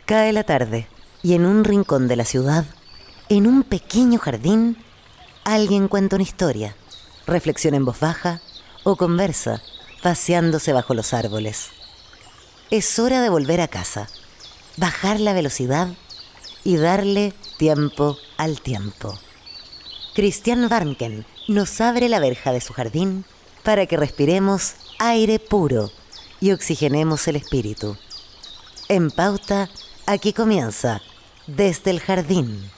Cae la tarde y en un rincón de la ciudad, en un pequeño jardín, alguien cuenta una historia, reflexiona en voz baja o conversa, paseándose bajo los árboles. Es hora de volver a casa, bajar la velocidad y darle tiempo al tiempo. Christian Warnken nos abre la verja de su jardín para que respiremos aire puro y oxigenemos el espíritu. En Pauta, aquí comienza Desde el Jardín.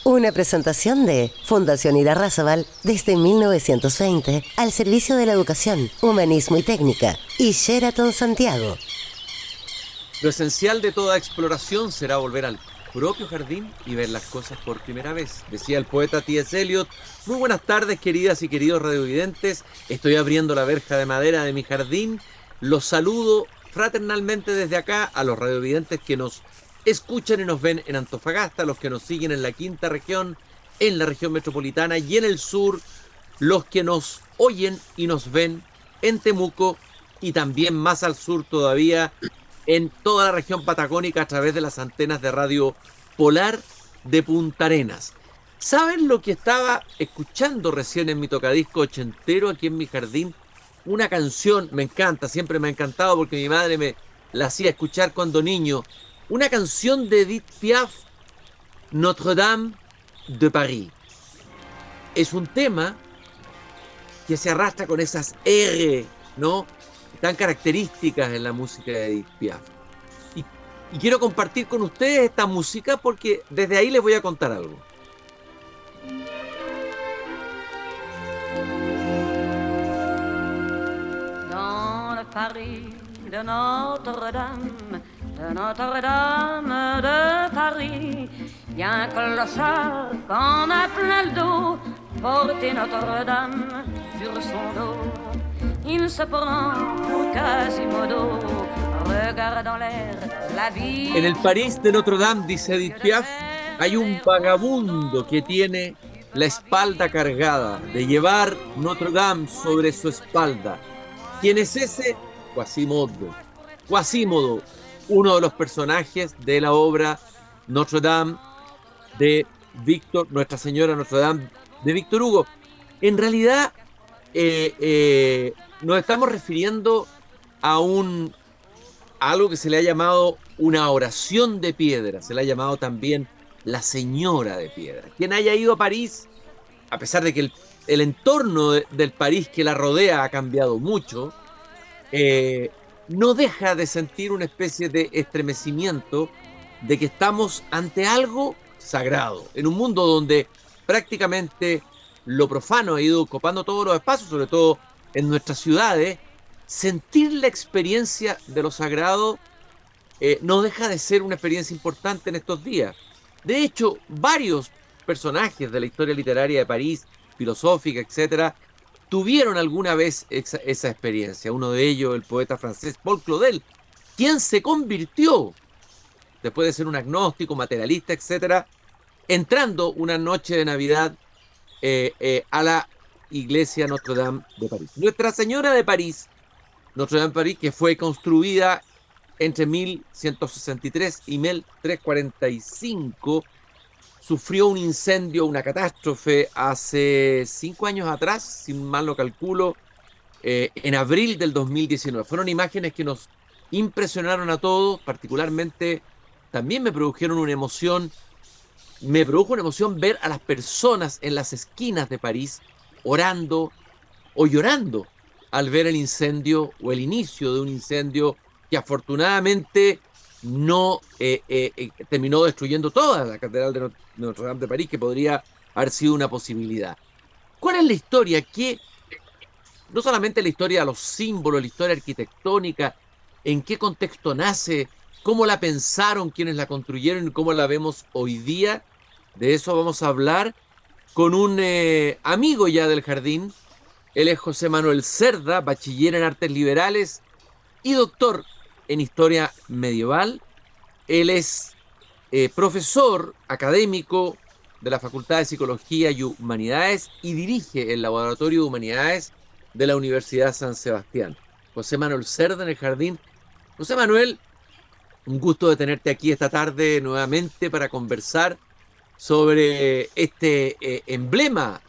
Una presentación de Fundación Irarrázaval desde 1920 al servicio de la educación, humanismo y técnica, y Sheraton Santiago. Lo esencial de toda exploración será volver al propio jardín y ver las cosas por primera vez, decía el poeta T.S. Eliot. Muy buenas tardes, queridas y queridos radiovidentes. Estoy abriendo la verja de madera de mi jardín. Los saludo fraternalmente desde acá a los radiovidentes que nos escuchan y nos ven en Antofagasta, los que nos siguen en la quinta región, en la región metropolitana y en el sur, los que nos oyen y nos ven en Temuco y también más al sur todavía en toda la región patagónica a través de las antenas de Radio Polar de Punta Arenas. ¿Saben lo que estaba escuchando recién en mi tocadisco ochentero aquí en mi jardín? Una canción, me encanta, siempre me ha encantado porque mi madre me la hacía escuchar cuando niño. Una canción de Edith Piaf, Notre-Dame de Paris. Es un tema que se arrastra con esas R, ¿no?, tan características en la música de Edith Piaf. Y quiero compartir con ustedes esta música porque desde ahí les voy a contar algo. Dans le Paris de Notre-Dame de Paris, y a un clochard qu'on a plein le dos, porter Notre-Dame sur son dos. Il se prend pour Quasimodo, regardant l'air, la vie. En el París de Notre-Dame, dice Edith Piaf, hay un vagabundo que tiene la espalda cargada, de llevar Notre-Dame sobre su espalda. ¿Quién es ese? Quasimodo. Quasimodo, uno de los personajes de la obra Notre-Dame de Nuestra Señora Notre-Dame de Víctor Hugo. En realidad, nos estamos refiriendo a algo que se le ha llamado una oración de piedra, se le ha llamado también la Señora de Piedra. Quien haya ido a París, a pesar de que el entorno del París que la rodea ha cambiado mucho, no deja de sentir una especie de estremecimiento de que estamos ante algo sagrado, en un mundo donde prácticamente lo profano ha ido ocupando todos los espacios, sobre todo en nuestras ciudades. Sentir la experiencia de lo sagrado no deja de ser una experiencia importante en estos días. De hecho, varios personajes de la historia literaria de París, filosófica, etcétera, tuvieron alguna vez esa experiencia. Uno de ellos, el poeta francés Paul Claudel, quien se convirtió, después de ser un agnóstico, materialista, etcétera, entrando una noche de Navidad a la iglesia Notre-Dame de París. Nuestra Señora de París, Notre-Dame de París, que fue construida entre 1163 y 1345, sufrió un incendio, una catástrofe hace 5 años atrás, si mal no calculo, en abril del 2019. Fueron imágenes que nos impresionaron a todos, particularmente también me produjo una emoción ver a las personas en las esquinas de París orando o llorando al ver el incendio o el inicio de un incendio que afortunadamente no terminó destruyendo toda la catedral de Notre-Dame de París, que podría haber sido una posibilidad. ¿Cuál es la historia? No solamente la historia de los símbolos, la historia arquitectónica, en qué contexto nace, cómo la pensaron quienes la construyeron y cómo la vemos hoy día. De eso vamos a hablar con un amigo ya del jardín. Él es José Manuel Cerda, bachiller en artes liberales y doctor en historia medieval. Él es profesor académico de la Facultad de Psicología y Humanidades y dirige el Laboratorio de Humanidades de la Universidad San Sebastián. José Manuel Cerda en el jardín. José Manuel, Un gusto de tenerte aquí esta tarde nuevamente para conversar sobre este emblema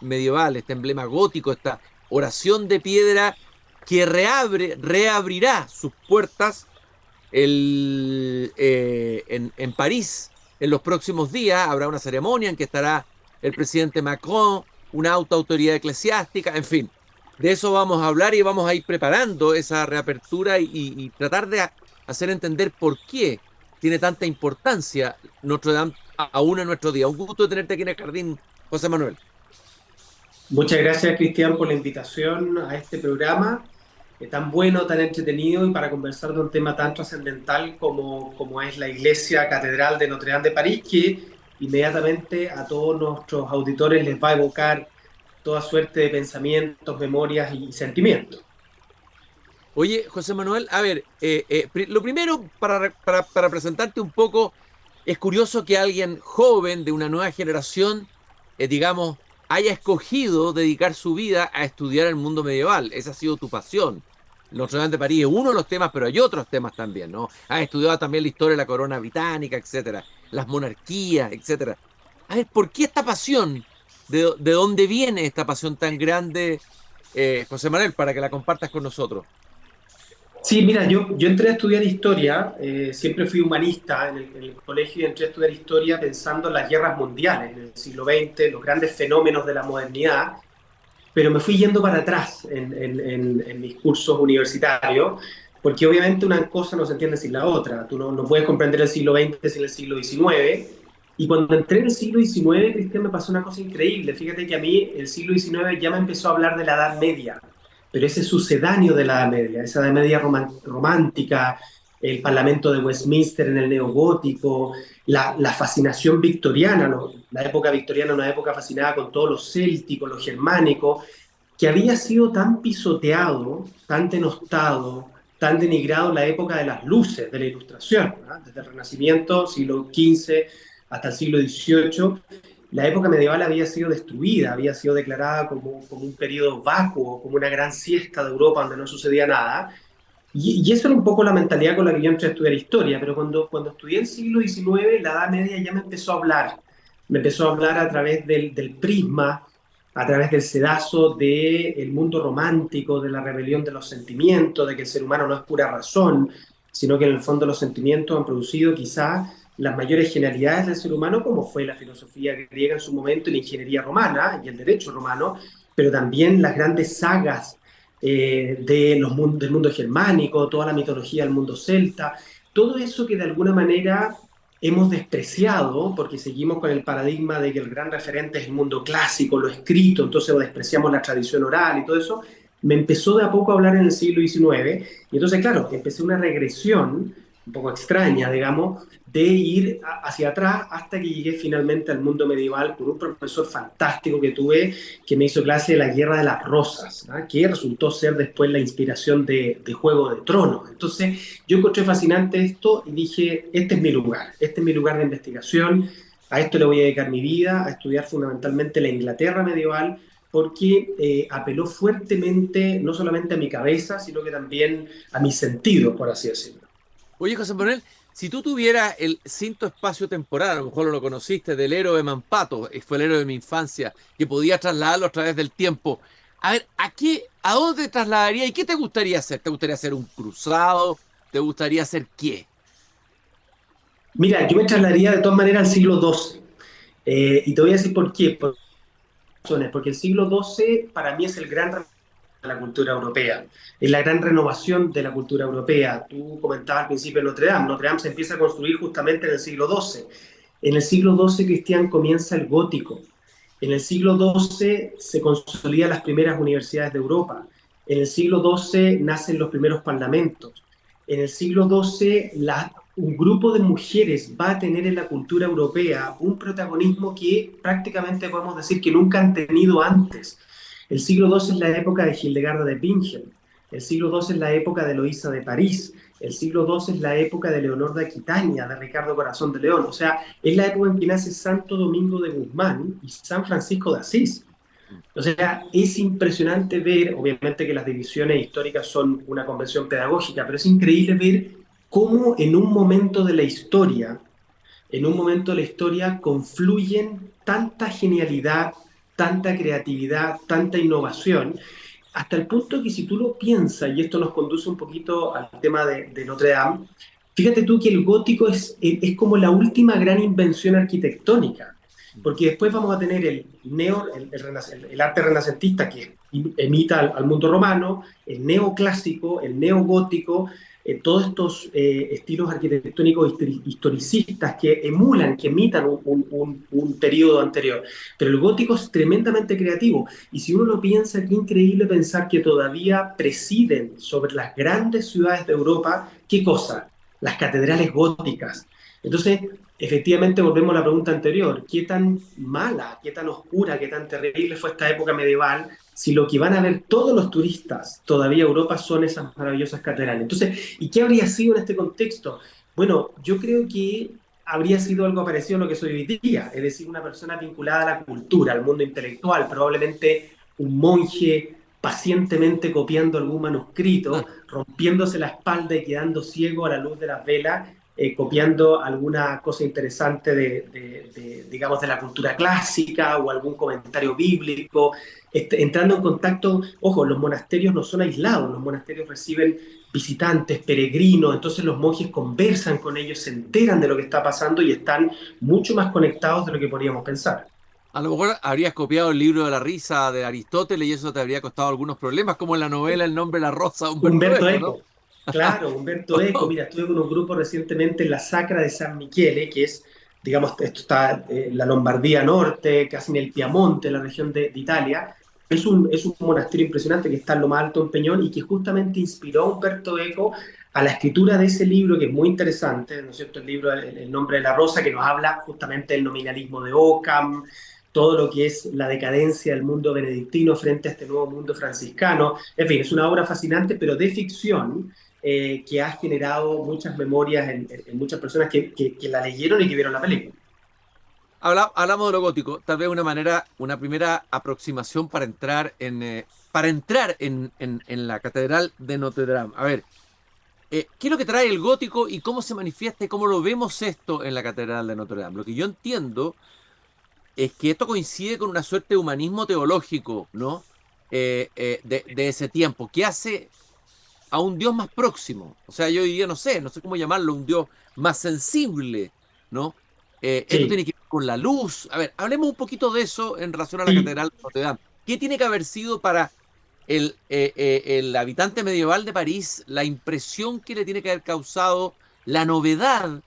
medieval, este emblema gótico, esta oración de piedra que reabrirá sus puertas en París en los próximos días. Habrá una ceremonia en que estará el presidente Macron, una alta autoridad eclesiástica, en fin. De eso vamos a hablar y vamos a ir preparando esa reapertura y tratar de hacer entender por qué tiene tanta importancia Notre Dame aún en nuestro día. Un gusto tenerte aquí en el jardín, José Manuel. Muchas gracias, Cristian, por la invitación a este programa tan bueno, tan entretenido y para conversar de un tema tan trascendental como es la Iglesia Catedral de Notre Dame de París, que inmediatamente a todos nuestros auditores les va a evocar toda suerte de pensamientos, memorias y sentimientos. Oye, José Manuel, a ver, lo primero para presentarte un poco, es curioso que alguien joven de una nueva generación, digamos, haya escogido dedicar su vida a estudiar el mundo medieval. Esa ha sido tu pasión. Notre Dame de París es uno de los temas, pero hay otros temas también, ¿no? Has estudiado también la historia de la corona británica, etcétera, las monarquías, etcétera. A ver, ¿por qué esta pasión? ¿De dónde viene esta pasión tan grande, José Manuel, para que la compartas con nosotros? Sí, mira, yo entré a estudiar historia, siempre fui humanista en el colegio y entré a estudiar historia pensando en las guerras mundiales, en el siglo XX, los grandes fenómenos de la modernidad, pero me fui yendo para atrás en mis cursos universitarios, porque obviamente una cosa no se entiende sin la otra. Tú no puedes comprender el siglo XX sin el siglo XIX. Y cuando entré en el siglo XIX, Cristian, me pasó una cosa increíble. Fíjate que a mí el siglo XIX ya me empezó a hablar de la Edad Media, pero ese sucedáneo de la Edad Media, esa Edad Media romántica, el Parlamento de Westminster en el neogótico, la fascinación victoriana, la época victoriana, una época fascinada con todo lo céltico, lo germánico, que había sido tan pisoteado, tan denostado, tan denigrado en la época de las luces, de la Ilustración, ¿no? Desde el Renacimiento, siglo XV hasta el siglo XVIII, la época medieval había sido destruida, había sido declarada como un periodo vacuo, como una gran siesta de Europa donde no sucedía nada. Y eso era un poco la mentalidad con la que yo entré a estudiar historia, pero cuando estudié el siglo XIX, la Edad Media ya me empezó a hablar. Me empezó a hablar a través del prisma, a través del sedazo del mundo romántico, de la rebelión de los sentimientos, de que el ser humano no es pura razón, sino que en el fondo los sentimientos han producido quizás las mayores genialidades del ser humano, como fue la filosofía griega en su momento, y la ingeniería romana y el derecho romano, pero también las grandes sagas del mundo germánico, toda la mitología del mundo celta, todo eso que de alguna manera hemos despreciado porque seguimos con el paradigma de que el gran referente es el mundo clásico, lo escrito, entonces despreciamos la tradición oral y todo eso, me empezó de a poco a hablar en el siglo XIX, y entonces claro, empecé una regresión un poco extraña, digamos, de ir hacia atrás hasta que llegué finalmente al mundo medieval con un profesor fantástico que tuve, que me hizo clase de la Guerra de las Rosas, ¿no? Que resultó ser después la inspiración de Juego de Tronos. Entonces yo encontré fascinante esto y dije, este es mi lugar de investigación, a esto le voy a dedicar mi vida, a estudiar fundamentalmente la Inglaterra medieval, porque apeló fuertemente no solamente a mi cabeza, sino que también a mis sentidos, por así decirlo. Oye, José Manuel, si tú tuvieras el cinto espacio temporal, a lo mejor lo conociste, del héroe Mampato, fue el héroe de mi infancia, que podía trasladarlo a través del tiempo. A ver, ¿a dónde te trasladaría y qué te gustaría hacer? ¿Te gustaría hacer un cruzado? ¿Te gustaría hacer qué? Mira, yo me trasladaría de todas maneras al siglo XII. Y te voy a decir por qué. Porque el siglo XII para mí es el gran de la cultura europea, es la gran renovación de la cultura europea. Tú comentabas al principio de Notre Dame. Notre Dame se empieza a construir justamente en el siglo XII. En el siglo XII, Cristian, comienza el gótico. En el siglo XII se consolidan las primeras universidades de Europa. En el siglo XII nacen los primeros parlamentos. En el siglo XII un grupo de mujeres va a tener en la cultura europea un protagonismo que prácticamente podemos decir que nunca han tenido antes. El siglo XII es la época de Hildegarda de Bingen, el siglo XII es la época de Eloísa de París, el siglo XII es la época de Leonor de Aquitania, de Ricardo Corazón de León, o sea, es la época en que nace Santo Domingo de Guzmán y San Francisco de Asís. O sea, es impresionante ver, obviamente que las divisiones históricas son una convención pedagógica, pero es increíble ver cómo en un momento de la historia, confluyen tanta genialidad, tanta creatividad, tanta innovación, hasta el punto que si tú lo piensas, y esto nos conduce un poquito al tema de Notre Dame, fíjate tú que el gótico es como la última gran invención arquitectónica, porque después vamos a tener el arte renacentista que imita al mundo romano, el neoclásico, el neogótico, todos estos estilos arquitectónicos historicistas que emulan, que imitan un periodo anterior. Pero el gótico es tremendamente creativo. Y si uno lo piensa, qué increíble pensar que todavía presiden sobre las grandes ciudades de Europa, ¿qué cosa? Las catedrales góticas. Entonces, efectivamente, volvemos a la pregunta anterior. ¿Qué tan mala, qué tan oscura, qué tan terrible fue esta época medieval si lo que van a ver todos los turistas todavía a Europa son esas maravillosas catedrales? Entonces, ¿y qué habría sido en este contexto? Bueno, yo creo que habría sido algo parecido a lo que soy hoy día, es decir, una persona vinculada a la cultura, al mundo intelectual, probablemente un monje pacientemente copiando algún manuscrito, rompiéndose la espalda y quedando ciego a la luz de las velas, copiando alguna cosa interesante digamos, de la cultura clásica o algún comentario bíblico, entrando en contacto. Ojo, los monasterios no son aislados, los monasterios reciben visitantes, peregrinos, entonces los monjes conversan con ellos, se enteran de lo que está pasando y están mucho más conectados de lo que podríamos pensar. A lo mejor habrías copiado el libro de la risa de Aristóteles y eso te habría costado algunos problemas, como en la novela El nombre de la rosa de Humberto Eco, Eco. ¿no? Claro, Humberto Eco. Mira, estuve con un grupo recientemente en la Sacra de San Michele, que es, digamos, esto está en la Lombardía Norte, casi en el Piamonte, en la región de Italia. Es un monasterio impresionante que está en lo más alto en Peñón y que justamente inspiró a Humberto Eco a la escritura de ese libro que es muy interesante, ¿no es cierto? El libro El nombre de la rosa, que nos habla justamente del nominalismo de Occam, todo lo que es la decadencia del mundo benedictino frente a este nuevo mundo franciscano. En fin, es una obra fascinante, pero de ficción, que ha generado muchas memorias en muchas personas que la leyeron y que vieron la película. Hablamos de lo gótico, tal vez una primera aproximación para entrar en la Catedral de Notre Dame. A ver, ¿qué es lo que trae el gótico y cómo se manifiesta y cómo lo vemos esto en la Catedral de Notre Dame? Lo que yo entiendo es que esto coincide con una suerte de humanismo teológico, ¿no? De ese tiempo, que hace a un Dios más próximo. O sea, yo diría, no sé cómo llamarlo, un Dios más sensible, ¿no? Esto Sí, tiene que ver con la luz. A ver, hablemos un poquito de eso en relación a la sí. Catedral de Notre Dame. ¿Qué tiene que haber sido para el habitante medieval de París la impresión que le tiene que haber causado la novedad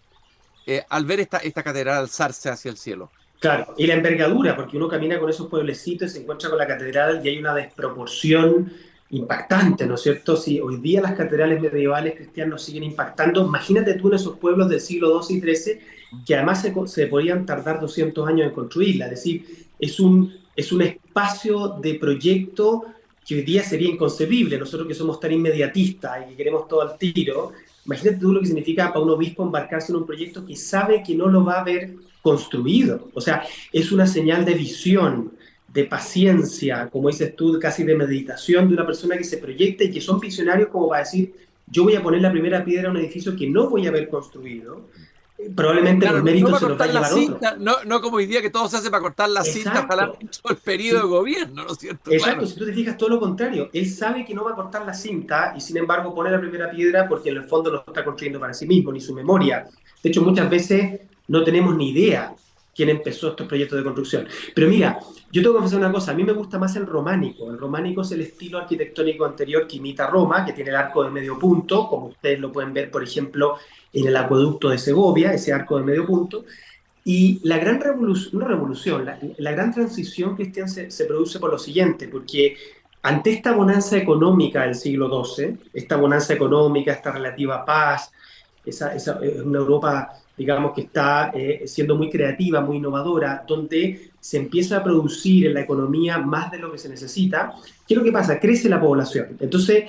al ver esta catedral alzarse hacia el cielo? Claro, y la envergadura, porque uno camina con esos pueblecitos y se encuentra con la catedral y hay una desproporción impactante, ¿no es cierto? Si hoy día las catedrales medievales cristianas siguen impactando, imagínate tú en esos pueblos del siglo XII y XIII que además se podían tardar 200 años en construirla, es decir, es un espacio de proyecto que hoy día sería inconcebible, nosotros que somos tan inmediatistas y que queremos todo al tiro. Imagínate tú lo que significa para un obispo embarcarse en un proyecto que sabe que no lo va a ver construido. O sea, es una señal de visión, de paciencia, como dices tú, casi de meditación de una persona que se proyecta y que son visionarios como va a decir, yo voy a poner la primera piedra a un edificio que no voy a ver construido. Probablemente Claro, los no méritos para se los va a cortar la llevar otro. cinta, no como hoy día que todo se hace para cortar la cinta para Exacto. todo el periodo de Sí. gobierno, ¿no es cierto? Exacto, Claro. si tú te fijas, todo lo contrario. Él sabe que no va a cortar la cinta y sin embargo pone la primera piedra porque en el fondo no está construyendo para sí mismo, ni su memoria. De hecho, muchas veces no tenemos ni idea quién empezó estos proyectos de construcción. Pero mira, yo tengo que confesar una cosa, a mí me gusta más el románico. El románico es el estilo arquitectónico anterior que imita Roma, que tiene el arco de medio punto, como ustedes lo pueden ver, por ejemplo, en el acueducto de Segovia, ese arco de medio punto. Y la gran revolución, no revolución, la gran transición cristiana se produce por lo siguiente, porque ante esta bonanza económica del siglo XII, esta bonanza económica, esta relativa paz, es una Europa, digamos, que está siendo muy creativa, muy innovadora, donde se empieza a producir en la economía más de lo que se necesita. ¿Qué es lo que pasa? Crece la población. Entonces,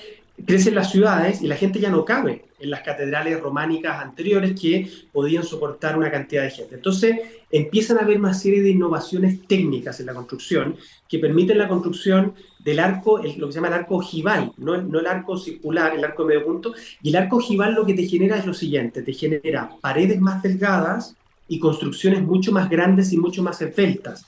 crecen las ciudades y la gente ya no cabe en las catedrales románicas anteriores que podían soportar una cantidad de gente. Entonces empiezan a haber una serie de innovaciones técnicas en la construcción que permiten la construcción del arco, lo que se llama el arco ojival, no el arco circular, el arco de medio punto. Y el arco ojival lo que te genera es lo siguiente, te genera paredes más delgadas y construcciones mucho más grandes y mucho más esbeltas.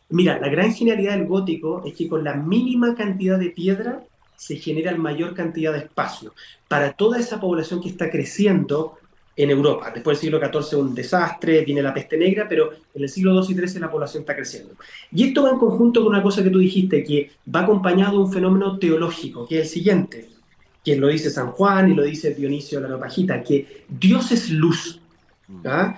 Mira, la gran genialidad del gótico es que con la mínima cantidad de piedra se genera la mayor cantidad de espacio. Para toda esa población que está creciendo en Europa. Después del siglo XIV un desastre, viene la peste negra, pero en el siglo II y XIII la población está creciendo. Y esto va en conjunto con una cosa que tú dijiste, que va acompañado de un fenómeno teológico, que es el siguiente, que lo dice San Juan y lo dice Dionisio de la Areopagita, que Dios es luz. ¿Ah?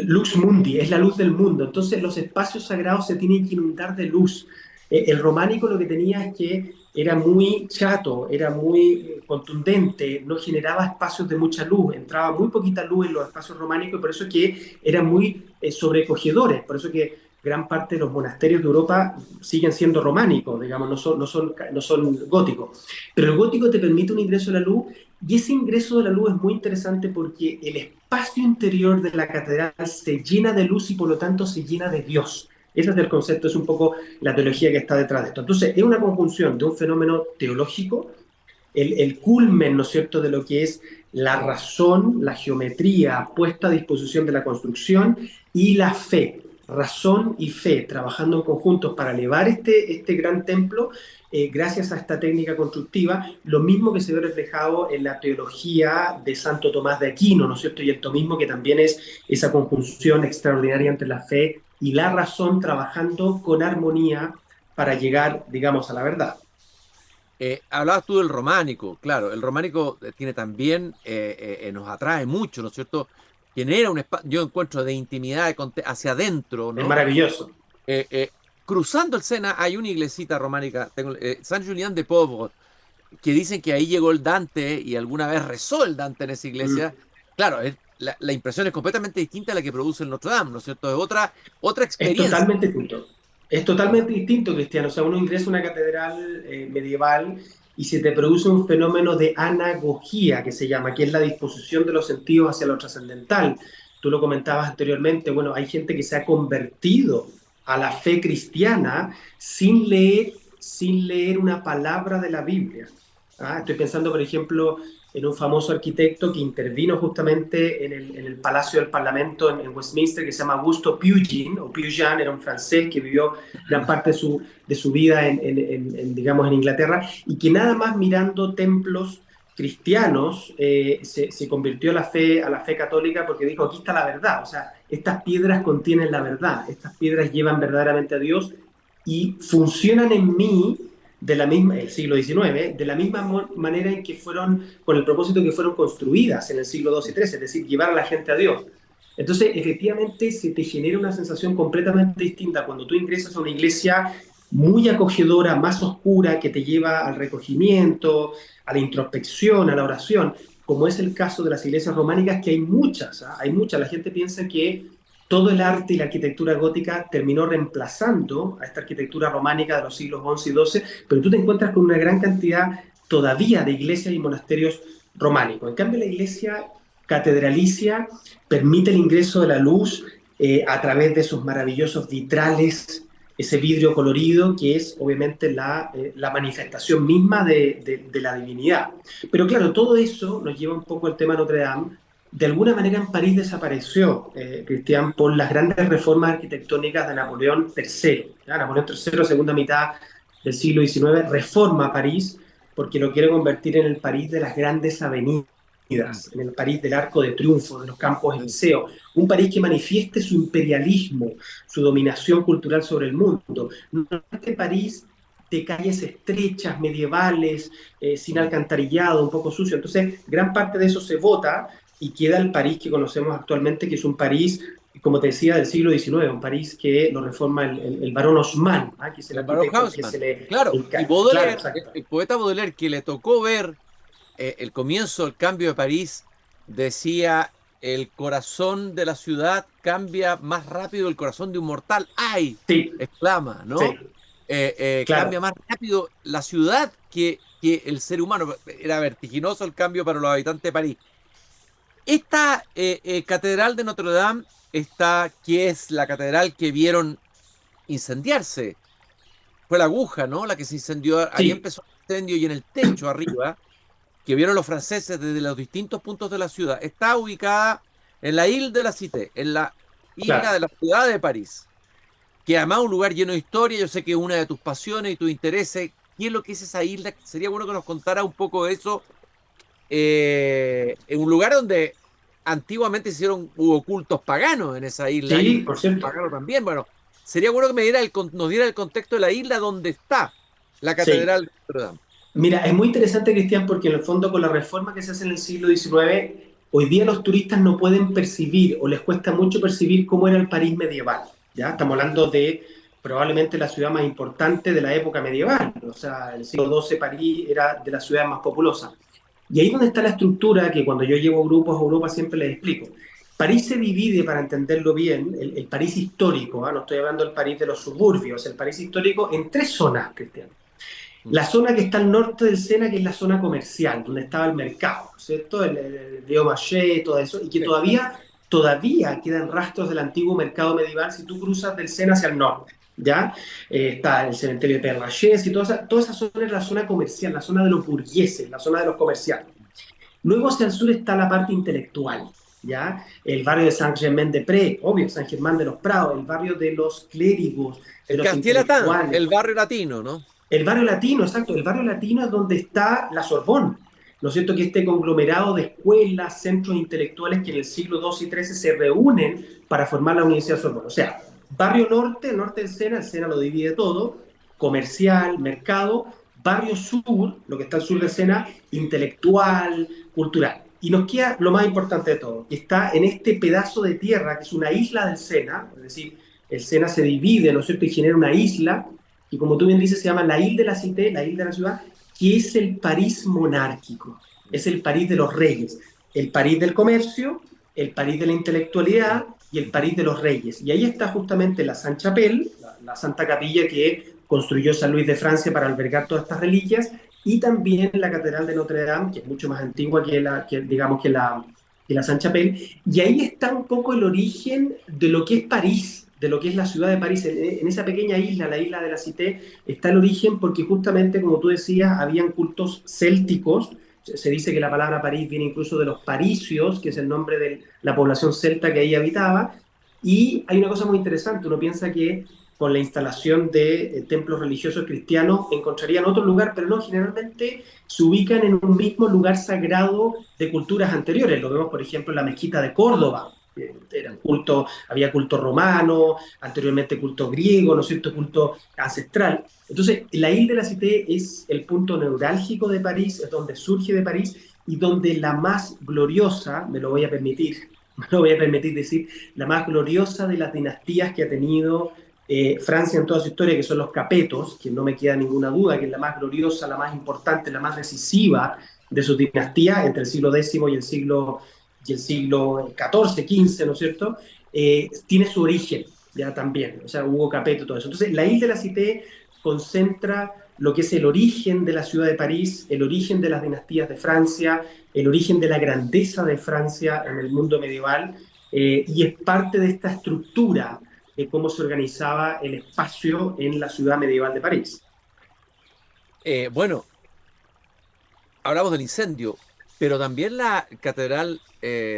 Lux mundi, es la luz del mundo. Entonces los espacios sagrados se tienen que inundar de luz. El románico lo que tenía es que era muy chato, era muy contundente, no generaba espacios de mucha luz, entraba muy poquita luz en los espacios románicos y por eso es que eran muy sobrecogedores, por eso que gran parte de los monasterios de Europa siguen siendo románicos, digamos, no son góticos. Pero el gótico te permite un ingreso de la luz y ese ingreso de la luz es muy interesante porque el espacio interior de la catedral se llena de luz y por lo tanto se llena de Dios. Ese es el concepto, es un poco la teología que está detrás de esto. Entonces, es una conjunción de un fenómeno teológico, el culmen, ¿no es cierto?, de lo que es la razón, la geometría puesta a disposición de la construcción y la fe, razón y fe, trabajando en conjuntos para elevar este gran templo, gracias a esta técnica constructiva, lo mismo que se ve reflejado en la teología de Santo Tomás de Aquino, ¿no es cierto?, y el tomismo, que también es esa conjunción extraordinaria entre la fe y la razón, trabajando con armonía para llegar, digamos, a la verdad. Hablabas tú del románico, claro, el románico tiene también, nos atrae mucho, ¿no es cierto? Genera un espacio, yo encuentro, de intimidad hacia adentro, Es ¿no? maravilloso. Cruzando el Sena hay una iglesita románica, San Julián de Pauvre, que dicen que ahí llegó el Dante y alguna vez rezó el Dante en esa iglesia. Claro, la impresión es completamente distinta a la que produce el Notre Dame, ¿no es cierto? Es otra Es experiencia. totalmente distinto. Es totalmente distinto, Cristiano. O sea, uno ingresa a una catedral medieval y se te produce un fenómeno de anagogía, que se llama, que es la disposición de los sentidos hacia lo trascendental. Tú lo comentabas anteriormente, bueno, hay gente que se ha convertido a la fe cristiana sin leer una palabra de la Biblia. Estoy pensando, por ejemplo, en un famoso arquitecto que intervino justamente en el Palacio del Parlamento en Westminster, que se llama Augusto Pugin, o Pugin, era un francés que vivió gran parte de su vida digamos, en Inglaterra, y que nada más mirando templos cristianos se convirtió a la fe católica porque dijo, aquí está la verdad, o sea, estas piedras contienen la verdad, estas piedras llevan verdaderamente a Dios y funcionan en mí el siglo XIX, de la misma manera en que fueron, con el propósito que fueron construidas en el siglo II y XIII, es decir, llevar a la gente a Dios. Entonces, efectivamente, se te genera una sensación completamente distinta cuando tú ingresas a una iglesia muy acogedora, más oscura, que te lleva al recogimiento, a la introspección, a la oración, como es el caso de las iglesias románicas, que hay muchas, hay muchas. La gente piensa que todo el arte y la arquitectura gótica terminó reemplazando a esta arquitectura románica de los siglos XI y XII, pero tú te encuentras con una gran cantidad todavía de iglesias y monasterios románicos. En cambio, la iglesia catedralicia permite el ingreso de la luz a través de esos maravillosos vitrales, ese vidrio colorido que es obviamente la manifestación misma de la divinidad. Pero claro, todo eso nos lleva un poco al tema Notre Dame. De alguna manera en París desapareció, Cristian, por las grandes reformas arquitectónicas de Napoleón III. ¿Ya? Napoleón III, segunda mitad del siglo XIX, reforma París porque lo quiere convertir en el París de las grandes avenidas, en el París del Arco de Triunfo, de los Campos Elíseos, un París que manifieste su imperialismo, su dominación cultural sobre el mundo. No este París de calles estrechas, medievales, sin alcantarillado, un poco sucio. Entonces, gran parte de eso se vota y queda el París que conocemos actualmente, que es un París, como te decía, del siglo XIX, un París que lo reforma el barón Haussmann, que es el El Baron arquitecto que Haussmann, se le... claro, y Claro, Baudelaire, exacto. el poeta Baudelaire, que le tocó ver el comienzo del cambio de París, decía, el corazón de la ciudad cambia más rápido que el corazón de un mortal. ¡Ay! Sí, Exclama, ¿no? sí, Cambia claro. más rápido la ciudad que el ser humano. Era vertiginoso el cambio para los habitantes de París. Esta catedral de Notre Dame, que es la catedral que vieron incendiarse, fue la aguja, ¿no? La que se incendió, ahí Sí, empezó el incendio y en el techo arriba, que vieron los franceses desde los distintos puntos de la ciudad, está ubicada en la Ile de la Cité, en la isla claro. de la ciudad de París, que además es un lugar lleno de historia, yo sé que es una de tus pasiones y tus intereses. ¿Qué es lo que es esa isla? Sería bueno que nos contara un poco de eso. En un lugar donde antiguamente hubo cultos paganos en esa isla, hay Sí, un por culto cierto. pagano también. Bueno, sería bueno que nos diera el contexto de la isla donde está la Sí. Catedral de Notre Dame. Mira, es muy interesante, Cristian, porque en el fondo con la reforma que se hace en el siglo XIX, hoy día los turistas no pueden percibir o les cuesta mucho percibir cómo era el París medieval. ¿Ya? Estamos hablando de probablemente la ciudad más importante de la época medieval. O sea, el siglo XII París era de las ciudades más populosas. Y ahí es donde está la estructura que cuando yo llevo grupos a Europa siempre les explico. París se divide, para entenderlo bien, el París histórico, ¿ah? No estoy hablando del París de los suburbios, el París histórico en tres zonas, Cristian. Mm. La zona que está al norte del Sena, que es la zona comercial, donde estaba el mercado, ¿cierto? El Río Maché, todo eso, y que Sí. todavía quedan rastros del antiguo mercado medieval si tú cruzas del Sena hacia el norte, ¿ya? Está el cementerio de Père Lachaise y toda esa zona es la zona comercial, la zona de los burgueses, la zona de los comerciantes. Luego hacia el sur está la parte intelectual, ¿ya? El barrio de Saint-Germain-des-Prés, obvio, San Germán de los Prados, el barrio de los clérigos, de El los Quartier Latin, intelectuales. el barrio latino, ¿no? El barrio latino, exacto, el barrio latino es donde está la Sorbonne, ¿no es cierto? Que este conglomerado de escuelas, centros intelectuales que en el siglo XII y XIII se reúnen para formar la Universidad Sorbonne. O sea, barrio norte, norte del Sena, el Sena lo divide todo, comercial, mercado, barrio sur, lo que está al sur del Sena, intelectual, cultural. Y nos queda lo más importante de todo, que está en este pedazo de tierra, que es una isla del Sena, es decir, el Sena se divide, ¿no es cierto?, y genera una isla y como tú bien dices, se llama la Ile de la Cité, la Ile de la ciudad, que es el París monárquico, es el París de los reyes, el París del comercio, el París de la intelectualidad y el París de los reyes. Y ahí está justamente la Sainte-Chapelle, la Santa Capilla que construyó San Luis de Francia para albergar todas estas reliquias, y también la Catedral de Notre Dame, que es mucho más antigua digamos, que la Sainte-Chapelle. Y ahí está un poco el origen de lo que es París, de lo que es la ciudad de París. En esa pequeña isla, la isla de la Cité, está el origen porque justamente, como tú decías, habían cultos célticos. Se dice que la palabra París viene incluso de los parisios, que es el nombre de la población celta que ahí habitaba. Y hay una cosa muy interesante, uno piensa que con la instalación de templos religiosos cristianos encontrarían otro lugar, pero no, generalmente se ubican en un mismo lugar sagrado de culturas anteriores. Lo vemos, por ejemplo, en la mezquita de Córdoba. Era culto, había culto romano, anteriormente culto griego, ¿no es cierto?, culto ancestral. Entonces, la Ile de la Cité es el punto neurálgico de París, es donde surge de París y donde la más gloriosa, me lo voy a permitir decir, la más gloriosa de las dinastías que ha tenido Francia en toda su historia, que son los Capetos, que no me queda ninguna duda que es la más gloriosa, la más importante, la más decisiva de sus dinastías entre el siglo X y el siglo XIV, XV, ¿no es cierto? Tiene su origen ya también, o sea, Hugo Capeto, todo eso. Entonces, la Ile de la Cité concentra lo que es el origen de la ciudad de París, el origen de las dinastías de Francia, el origen de la grandeza de Francia en el mundo medieval, y es parte de esta estructura de cómo se organizaba el espacio en la ciudad medieval de París. Bueno, hablamos del incendio, pero también la Catedral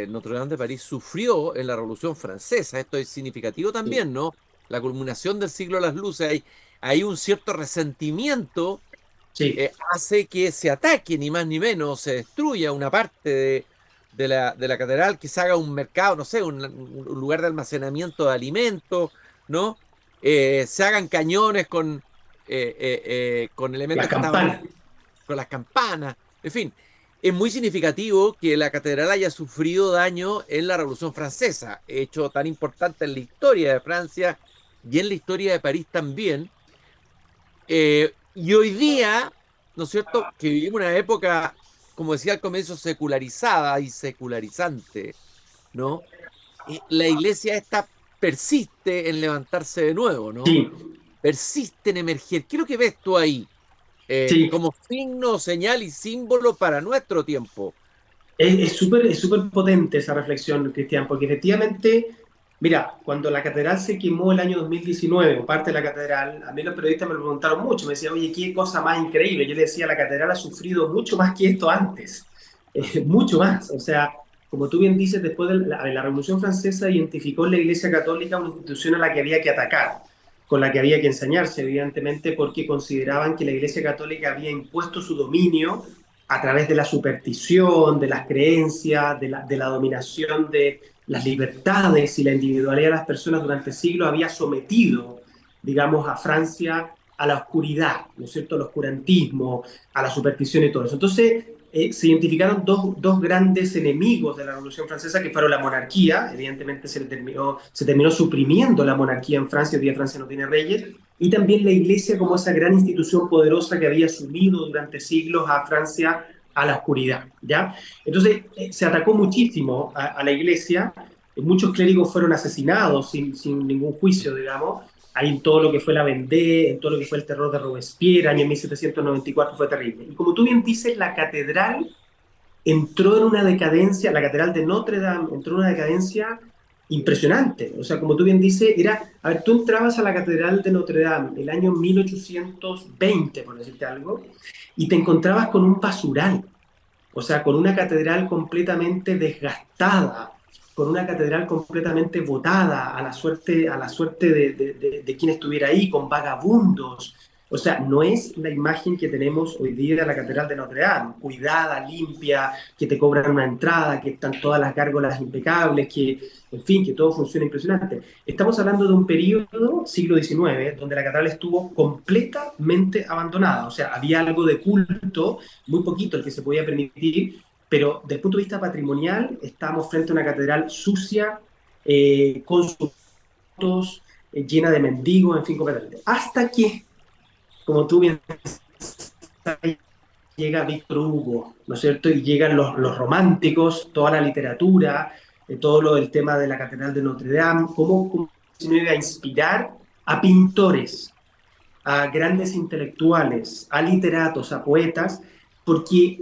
Notre Dame de París sufrió en la Revolución Francesa. Esto es significativo Sí, también, ¿no? La culminación del siglo de las luces, hay un cierto resentimiento, sí, hace que se ataque, ni más ni menos, se destruya una parte de la catedral, que se haga un mercado, no sé, un lugar de almacenamiento de alimentos, ¿no? Se hagan cañones con las elementos que estaban campanas. con las campanas, en fin. Es muy significativo que la catedral haya sufrido daño en la Revolución Francesa, hecho tan importante en la historia de Francia y en la historia de París también. Y hoy día, ¿no es cierto?, que vivimos una época, como decía al comienzo, secularizada y secularizante, ¿no? La iglesia esta persiste en levantarse de nuevo, ¿no? Sí, Persiste en emerger. ¿Qué es lo que ves tú ahí? sí, Como signo, señal y símbolo para nuestro tiempo. es súper potente esa reflexión, Cristian, porque efectivamente Mira, cuando la catedral se quemó el año 2019, o parte de la catedral, a mí los periodistas me lo preguntaron mucho, me decían, oye, qué cosa más increíble. Yo le decía, la catedral ha sufrido mucho más que esto antes, mucho más. O sea, como tú bien dices, después de la Revolución Francesa identificó en la Iglesia Católica una institución a la que había que atacar, con la que había que ensañarse, evidentemente, porque consideraban que la Iglesia Católica había impuesto su dominio a través de la superstición, de las creencias, de la dominación de las libertades y la individualidad de las personas durante siglos, había sometido, digamos, a Francia a la oscuridad, ¿no es cierto?, al oscurantismo, a la superstición y todo eso. Entonces, se identificaron dos grandes enemigos de la Revolución Francesa, que fueron la monarquía. Evidentemente se terminó suprimiendo la monarquía en Francia, hoy día Francia no tiene reyes, y también la Iglesia como esa gran institución poderosa que había sumido durante siglos a Francia a la oscuridad, ¿ya? Entonces, se atacó muchísimo a la Iglesia. Muchos clérigos fueron asesinados sin ningún juicio, digamos. Ahí en todo lo que fue la Vendée, en todo lo que fue el terror de Robespierre, año 1794, fue terrible. Y como tú bien dices, la catedral entró en una decadencia, la catedral de Notre Dame entró en una decadencia impresionante. O sea, como tú bien dices, a ver, tú entrabas a la catedral de Notre Dame el año 1820, por decirte algo, y te encontrabas con un basural, o sea, con una catedral completamente desgastada, con una catedral completamente botada a la suerte de quien estuviera ahí, con vagabundos. O sea, no es la imagen que tenemos hoy día de la Catedral de Notre Dame, cuidada, limpia, que te cobran una entrada, que están todas las gárgolas impecables, que, en fin, que todo funciona impresionante. Estamos hablando de un periodo, siglo XIX, donde la catedral estuvo completamente abandonada. O sea, había algo de culto, muy poquito el que se podía permitir, pero desde el punto de vista patrimonial, estamos frente a una catedral sucia, con sus fotos, llena de mendigos, en fin, completamente. Hasta que, como tú bien sabes, llega Víctor Hugo, ¿no es cierto? Y llegan los románticos, toda la literatura, todo lo del tema de la Catedral de Notre Dame, cómo se llega a inspirar a pintores, a grandes intelectuales, a literatos, a poetas, porque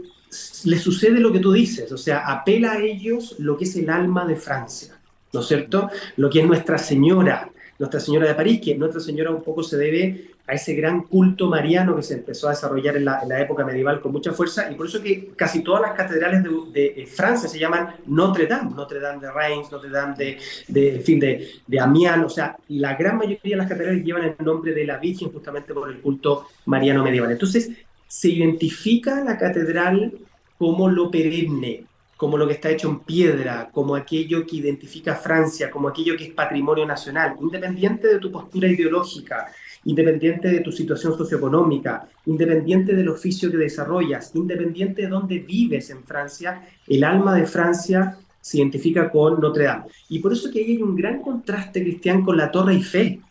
les sucede lo que tú dices, o sea, apela a ellos lo que es el alma de Francia, ¿no es cierto? Lo que es Nuestra Señora de París, que Nuestra Señora un poco se debe a ese gran culto mariano que se empezó a desarrollar en la época medieval con mucha fuerza, y por eso que casi todas las catedrales de Francia se llaman Notre Dame, Notre Dame de Reims, Notre Dame en fin, de Amiens. O sea, la gran mayoría de las catedrales llevan el nombre de la Virgen justamente por el culto mariano medieval. Entonces, se identifica la catedral como lo perenne, como lo que está hecho en piedra, como aquello que identifica a Francia, como aquello que es patrimonio nacional, independiente de tu postura ideológica, independiente de tu situación socioeconómica, independiente del oficio que desarrollas, independiente de dónde vives en Francia, el alma de Francia se identifica con Notre Dame. Y por eso que ahí hay un gran contraste, Cristian, con la Torre Eiffel.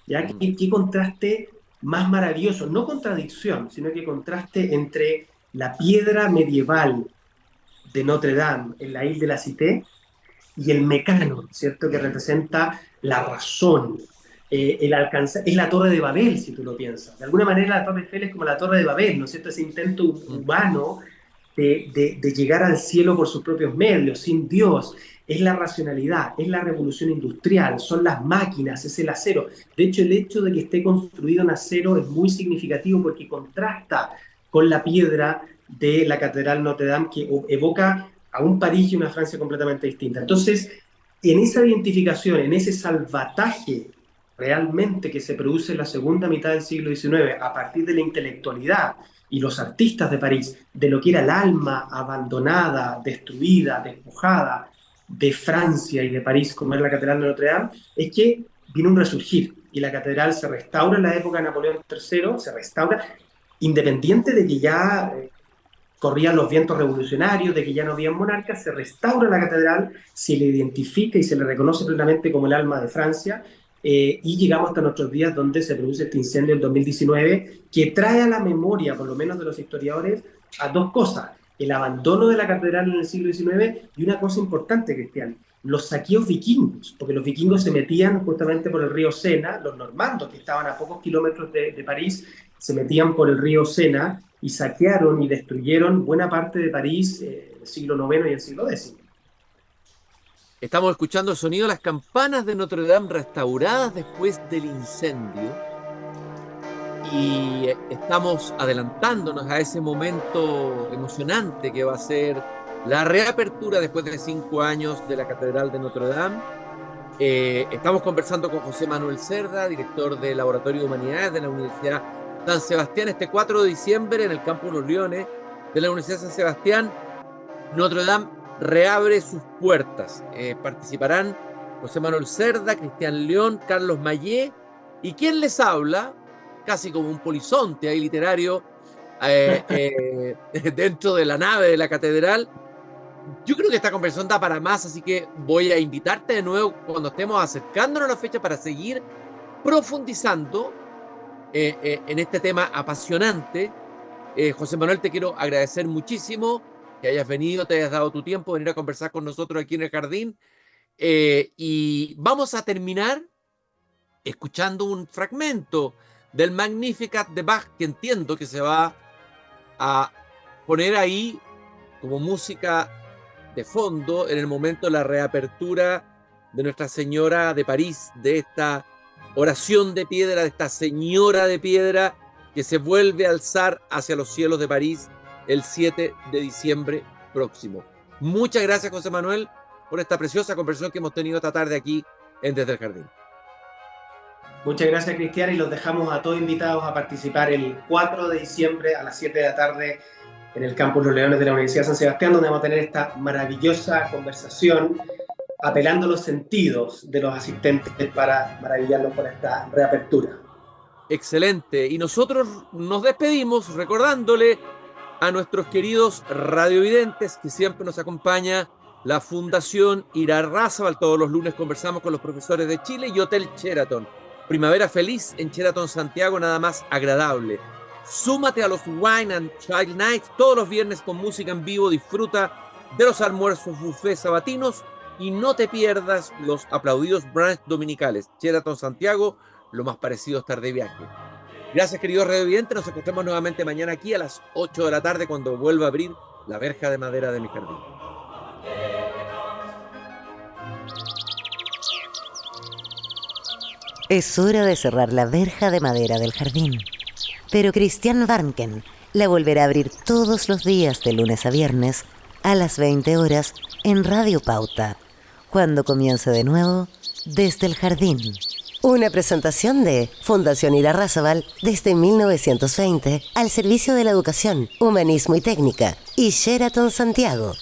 ¿Ya? ¿Qué contraste más maravilloso? No contradicción, sino que contraste entre la piedra medieval de Notre Dame en la isla de la Cité y el mecano, ¿cierto? Que representa la razón, el alcanzar, es la Torre de Babel, si tú lo piensas. De alguna manera la Torre Eiffel es como la Torre de Babel, ¿no es cierto? Ese intento humano de llegar al cielo por sus propios medios, sin Dios. Es la racionalidad, es la revolución industrial, son las máquinas, es el acero. De hecho, el hecho de que esté construido en acero es muy significativo porque contrasta con la piedra de la Catedral Notre Dame, que evoca a un París y una Francia completamente distinta. Entonces, en esa identificación, en ese salvataje realmente que se produce en la segunda mitad del siglo XIX, a partir de la intelectualidad y los artistas de París, de lo que era el alma abandonada, destruida, despojada de Francia y de París, como es la Catedral de Notre Dame, es que vino un resurgir, y la catedral se restaura en la época de Napoleón III, se restaura, independiente de que ya corrían los vientos revolucionarios, de que ya no había monarcas, se restaura la catedral, se le identifica y se le reconoce plenamente como el alma de Francia, y llegamos hasta nuestros días, donde se produce este incendio en 2019, que trae a la memoria, por lo menos de los historiadores, a dos cosas: el abandono de la catedral en el siglo XIX, y una cosa importante, Cristian, los saqueos vikingos, porque los vikingos se metían justamente por el río Sena, los normandos, que estaban a pocos kilómetros de París, se metían por el río Sena y saquearon y destruyeron buena parte de París, el siglo IX y el siglo X. Estamos escuchando el sonido de las campanas de Notre Dame restauradas después del incendio y estamos adelantándonos a ese momento emocionante que va a ser la reapertura después de 5 años de la Catedral de Notre Dame. Estamos conversando con José Manuel Cerda, director del Laboratorio de Humanidades de la Universidad San Sebastián. Este 4 de diciembre en el Campus Los Leones de la Universidad San Sebastián, Notre Dame reabre sus puertas. Participarán José Manuel Cerda, Cristian León, Carlos Mayé y quien les habla, casi como un polizonte ahí literario, dentro de la nave de la catedral. Yo creo que esta conversación da para más, así que voy a invitarte de nuevo cuando estemos acercándonos a la fecha para seguir profundizando en este tema apasionante. José Manuel, te quiero agradecer muchísimo que hayas venido, te hayas dado tu tiempo, venir a conversar con nosotros aquí en el jardín. Y vamos a terminar escuchando un fragmento del Magnificat de Bach, que entiendo que se va a poner ahí como música de fondo en el momento de la reapertura de Nuestra Señora de París, de esta oración de piedra, de esta Señora de Piedra que se vuelve a alzar hacia los cielos de París el 7 de diciembre próximo. Muchas gracias, José Manuel, por esta preciosa conversación que hemos tenido esta tarde aquí en Desde el Jardín. Muchas gracias, Cristian, y los dejamos a todos invitados a participar el 4 de diciembre a las 7 de la tarde en el Campus Los Leones de la Universidad San Sebastián, donde vamos a tener esta maravillosa conversación apelando a los sentidos de los asistentes para maravillarnos por esta reapertura. Excelente. Y nosotros nos despedimos recordándole a nuestros queridos radiovidentes que siempre nos acompaña la Fundación Irarrázaval. Todos los lunes conversamos con los profesores de Chile y Hotel Sheraton. Primavera feliz en Sheraton Santiago, nada más agradable. Súmate a los Wine and Child Nights todos los viernes con música en vivo. Disfruta de los almuerzos buffet sabatinos y no te pierdas los aplaudidos brunch dominicales. Sheraton Santiago, lo más parecido a estar de viaje. Gracias, queridos radiovidentes. Nos encontramos nuevamente mañana aquí a las 8 de la tarde cuando vuelva a abrir la verja de madera de mi jardín. Es hora de cerrar la verja de madera del jardín. Pero Christian Warnken la volverá a abrir todos los días de lunes a viernes a las 20 horas en Radio Pauta, cuando comience de nuevo Desde el Jardín. Una presentación de Fundación Irarrázaval desde 1920 al servicio de la educación, humanismo y técnica, y Sheraton Santiago,